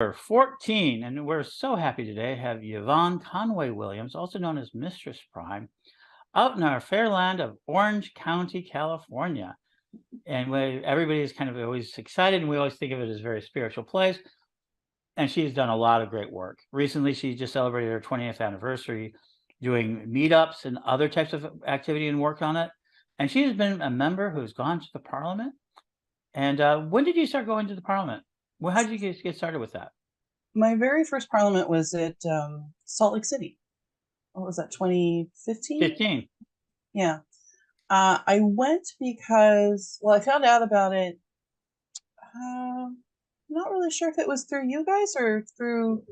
Number 14, and we're so happy today to have Yvonne Conway Williams, also known as Mistress Prime, out in our fair land of Orange County, California. And everybody is kind of always excited, and we always think of it as a very spiritual place. And she's done a lot of great work. Recently, she just celebrated her 20th anniversary doing meetups and other types of activity and work on it. And she has been a member who's gone to the Parliament. And when did you start going to the Parliament? Well, how did you get started with that? My very first Parliament was at Salt Lake City. What was that, 2015? 15. Yeah. I went because, well, I found out about it. Not really sure if it was through you guys or through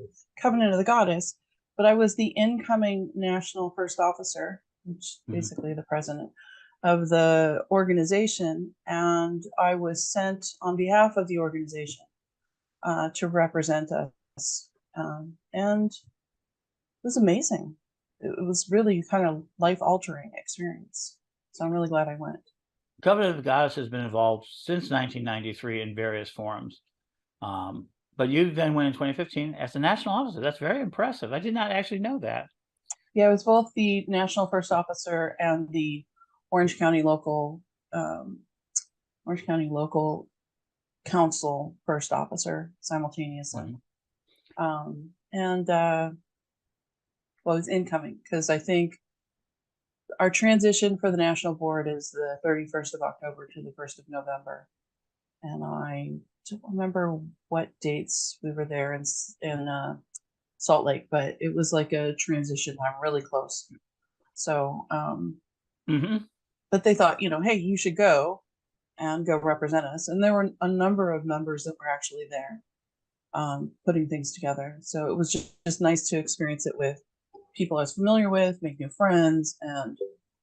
Covenant of the Goddess, but I was the incoming national first officer, which basically the president of the organization, and I was sent on behalf of the organization to represent us, and it was amazing. It was really kind of life-altering experience, so I'm really glad I went. Covenant of the Goddess has been involved since 1993 in various forums. But you then went in 2015 as the national officer. That's very impressive. I did not actually know that. Yeah, I was both the national first officer and the Orange County local council first officer simultaneously. And well, it was incoming because I think our transition for the national board is the 31st of October to the 1st of November. And I don't remember what dates we were there in Salt Lake, but it was like a transition. I'm really close. So, but they thought, hey, you should go and go represent us. And there were a number of members that were actually there putting things together. So it was just nice to experience it with people I was familiar with, make new friends, and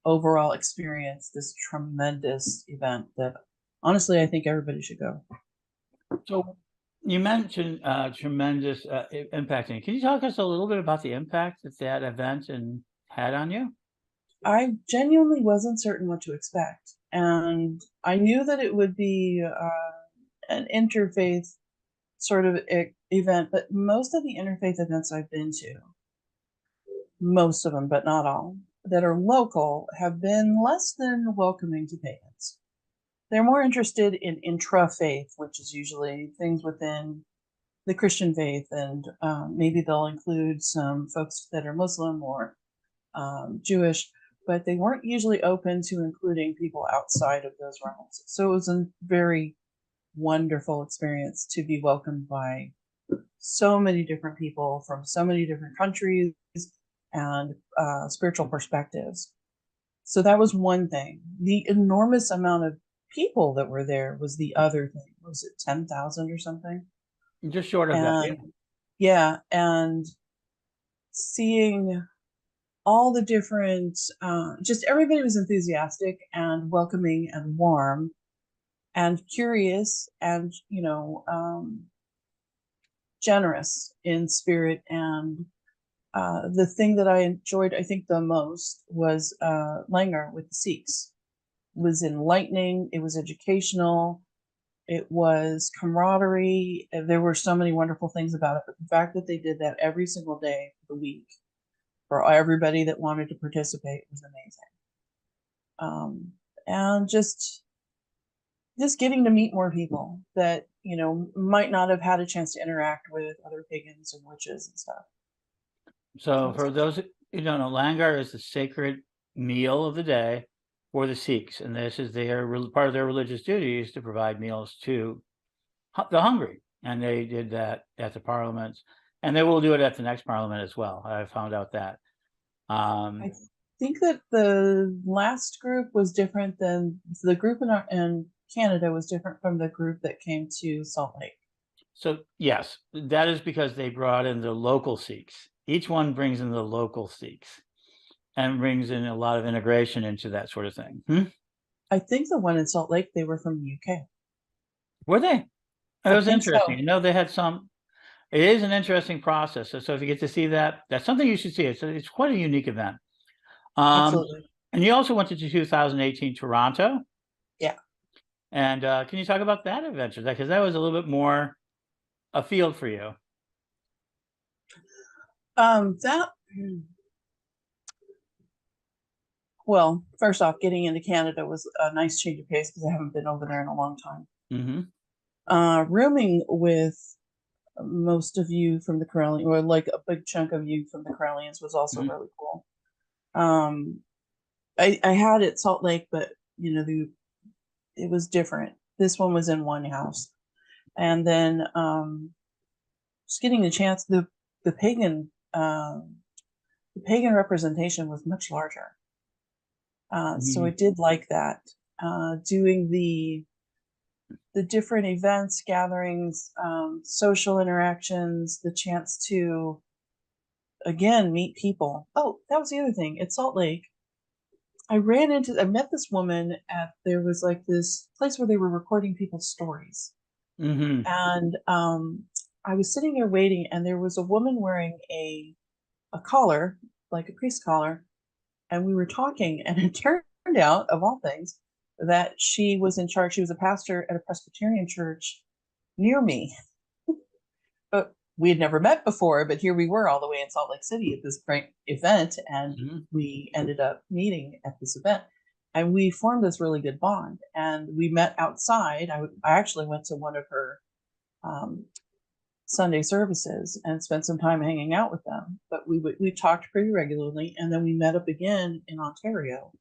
overall experience this tremendous event that honestly, I think everybody should go. So you mentioned tremendous impacting. Can you talk us a little bit about the impact that event had on you? I genuinely wasn't certain what to expect. And I knew that it would be an interfaith sort of event, but most of the interfaith events I've been to, most of them, but not all, that are local have been less than welcoming to pagans. They're more interested in intra-faith, which is usually things within the Christian faith, and maybe they'll include some folks that are Muslim or Jewish, but they weren't usually open to including people outside of those realms. So it was a very wonderful experience to be welcomed by so many different people from so many different countries and spiritual perspectives. So that was one thing. The enormous amount of people that were there was the other thing. Was it 10,000 or something? Just short of that. Yeah, and seeing all the different, just everybody was enthusiastic and welcoming and warm and curious and, generous in spirit. And the thing that I enjoyed, I think, the most was Langar with the Sikhs. It was enlightening. It was educational. It was camaraderie. There were so many wonderful things about it. But the fact that they did that every single day of the week for everybody that wanted to participate was amazing. And just getting to meet more people that, might not have had a chance to interact with other pagans and witches and stuff. So for those who don't know, Langar is the sacred meal of the day for the Sikhs, and this is part of their religious duties to provide meals to the hungry. And they did that at the parliaments, and they will do it at the next parliament as well. I found out that. I think that the last group was different than the group in Canada was different from the group that came to Salt Lake. So yes, that is because they brought in the local Sikhs. Each one brings in the local Sikhs and brings in a lot of integration into that sort of thing. I think the one in Salt Lake, they were from the UK. Were they? It was interesting. So. They had some. It is an interesting process. So if you get to see that, that's something you should see. It's quite a unique event. Absolutely. And you also went to 2018 Toronto. Yeah. And can you talk about that adventure? Because that was a little bit more a field for you. That well, first off, getting into Canada was a nice change of pace because I haven't been over there in a long time. Rooming with most of you from the Corellians, or like a big chunk of you from the Corellians, was also really cool. I had it Salt Lake, but it was different. This one was in one house, and then just getting the chance. The pagan representation was much larger, so I did like that. Doing the different events, gatherings, social interactions, the chance to again meet people. Oh, that was the other thing. At Salt Lake, I met this woman there was like this place where they were recording people's stories. And I was sitting there waiting, and there was a woman wearing a collar, like a priest collar, and we were talking, and it turned out, of all things, that she was in charge. She was a pastor at a Presbyterian church near me. But we had never met before, but here we were all the way in Salt Lake City at this great event, and we ended up meeting at this event. And we formed this really good bond, and we met outside. I actually went to one of her Sunday services and spent some time hanging out with them. But we talked pretty regularly, and then we met up again in Ontario.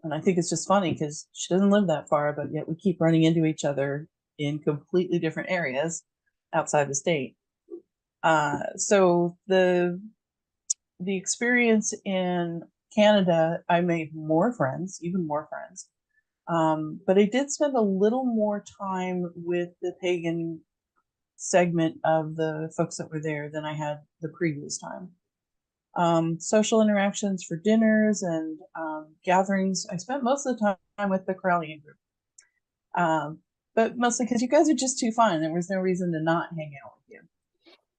And I think it's just funny because she doesn't live that far, but yet we keep running into each other in completely different areas outside the state. So the experience in Canada, I made more friends, even more friends. But I did spend a little more time with the pagan segment of the folks that were there than I had the previous time. Social interactions for dinners and gatherings. I spent most of the time with the Corellian group. But mostly because you guys are just too fun. There was no reason to not hang out with you.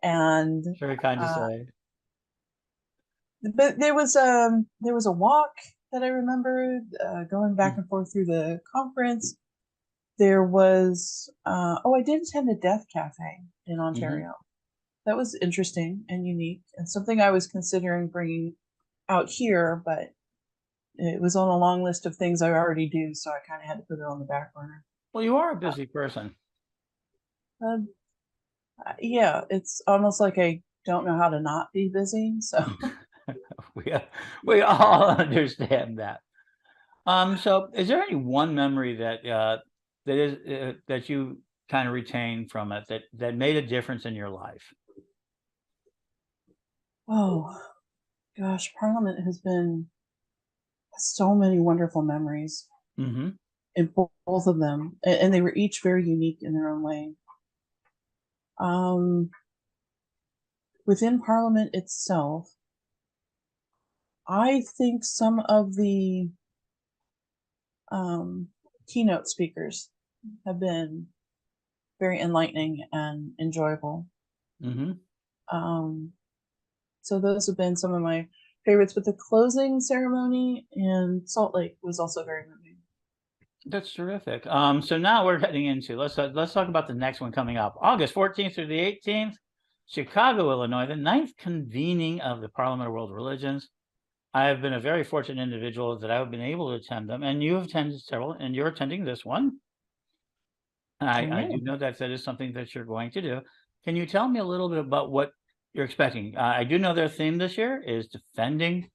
And very kind to say. But there was a walk that I remember going back and forth through the conference. There was I did attend a death cafe in Ontario. That was interesting and unique, and something I was considering bringing out here, but it was on a long list of things I already do, so I kind of had to put it on the back burner. Well, you are a busy person. Yeah, it's almost like I don't know how to not be busy. So we all understand that. So is there any one memory that that you kind of retain from it that made a difference in your life? Oh gosh, Parliament has been so many wonderful memories in both of them, and they were each very unique in their own way. Within Parliament itself, I think some of the keynote speakers have been very enlightening and enjoyable. So those have been some of my favorites, but the closing ceremony in Salt Lake was also very moving. That's terrific. So now we're getting into, let's talk about the next one coming up. August 14th through the 18th, Chicago, Illinois, the 9th convening of the Parliament of World Religions. I have been a very fortunate individual that I've been able to attend them, and you have attended several, and you're attending this one. I do know that is something that you're going to do. Can you tell me a little bit about what you're expecting? I do know their theme this year is defending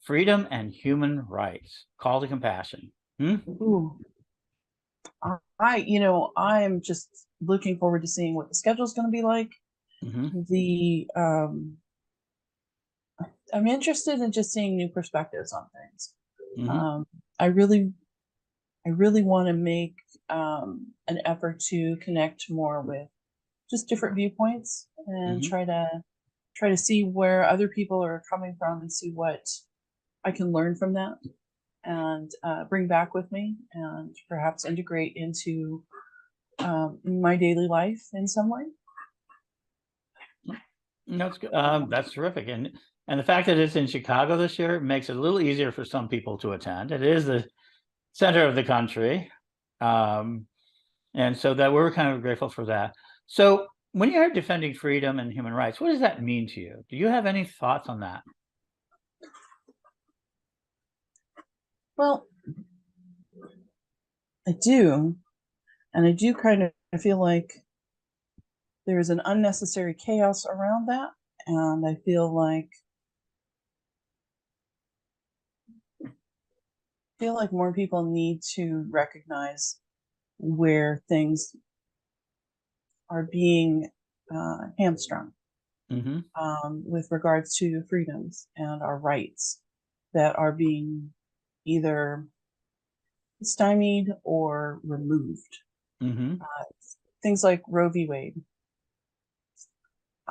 freedom and human rights. Call to compassion. Ooh. I'm just looking forward to seeing what the schedule is going to be like. I'm interested in just seeing new perspectives on things. I really want to make an effort to connect more with just different viewpoints and try to see where other people are coming from and see what I can learn from that and bring back with me and perhaps integrate into my daily life in some way. That's good. That's terrific. And the fact that it's in Chicago this year makes it a little easier for some people to attend. It is the center of the country. And so that we're kind of grateful for that. So When you're defending freedom and human rights, what does that mean to you? Do you have any thoughts on that? Well, I do. And I do kind of feel like there's an unnecessary chaos around that. And I feel like more people need to recognize where things are being hamstrung with regards to freedoms and our rights that are being either stymied or removed. Things like Roe v. Wade.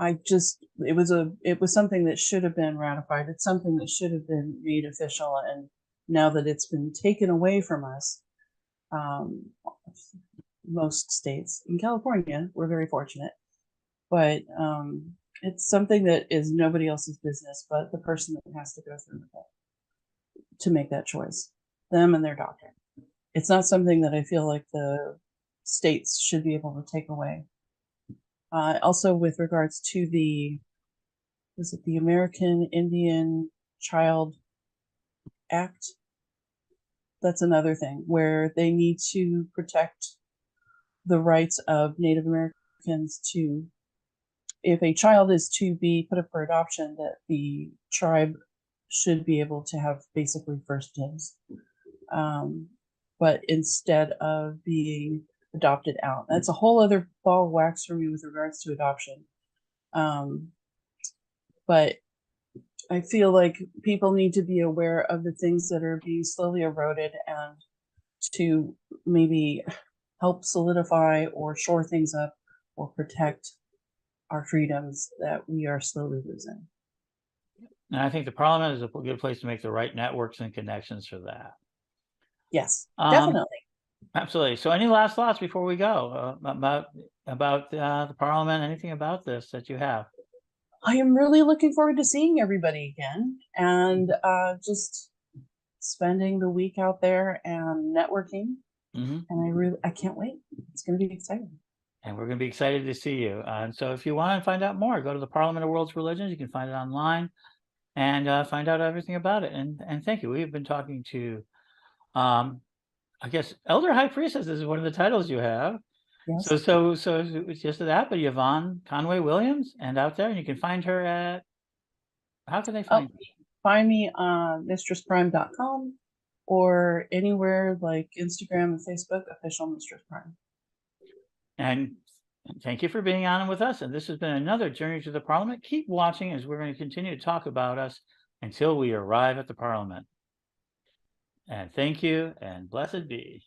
It was something that should have been ratified. It's something that should have been made official. And now that it's been taken away from us, most states, in California, we're very fortunate, but it's something that is nobody else's business but the person that has to go through with it to make that choice, them and their doctor. It's not something that I feel like the states should be able to take away. Also, with regards to the American Indian Child Act? That's another thing where they need to protect the rights of Native Americans to, if a child is to be put up for adoption, that the tribe should be able to have basically first dibs. But instead of being adopted out, that's a whole other ball of wax for me with regards to adoption. But I feel like people need to be aware of the things that are being slowly eroded and to maybe help solidify or shore things up or protect our freedoms that we are slowly losing. And I think the Parliament is a good place to make the right networks and connections for that. Yes, definitely. Absolutely. So any last thoughts before we go about the Parliament, anything about this that you have? I am really looking forward to seeing everybody again and just spending the week out there and networking. And I can't wait. It's going to be exciting. And we're going to be excited to see you. And so if you want to find out more, go to the Parliament of World's Religions. You can find it online and find out everything about it. And thank you. We've been talking to, I guess, Elder High Priestess is one of the titles you have. Yes. So it's just that, but Yvonne Conway Williams, and out there, and you can find her at, how can they find you? Find me on mistressprime.com or anywhere like Instagram and Facebook, official Mistress Prime. And thank you for being on with us. And this has been another Journey to the Parliament. Keep watching as we're going to continue to talk about us until we arrive at the Parliament. And thank you, and blessed be.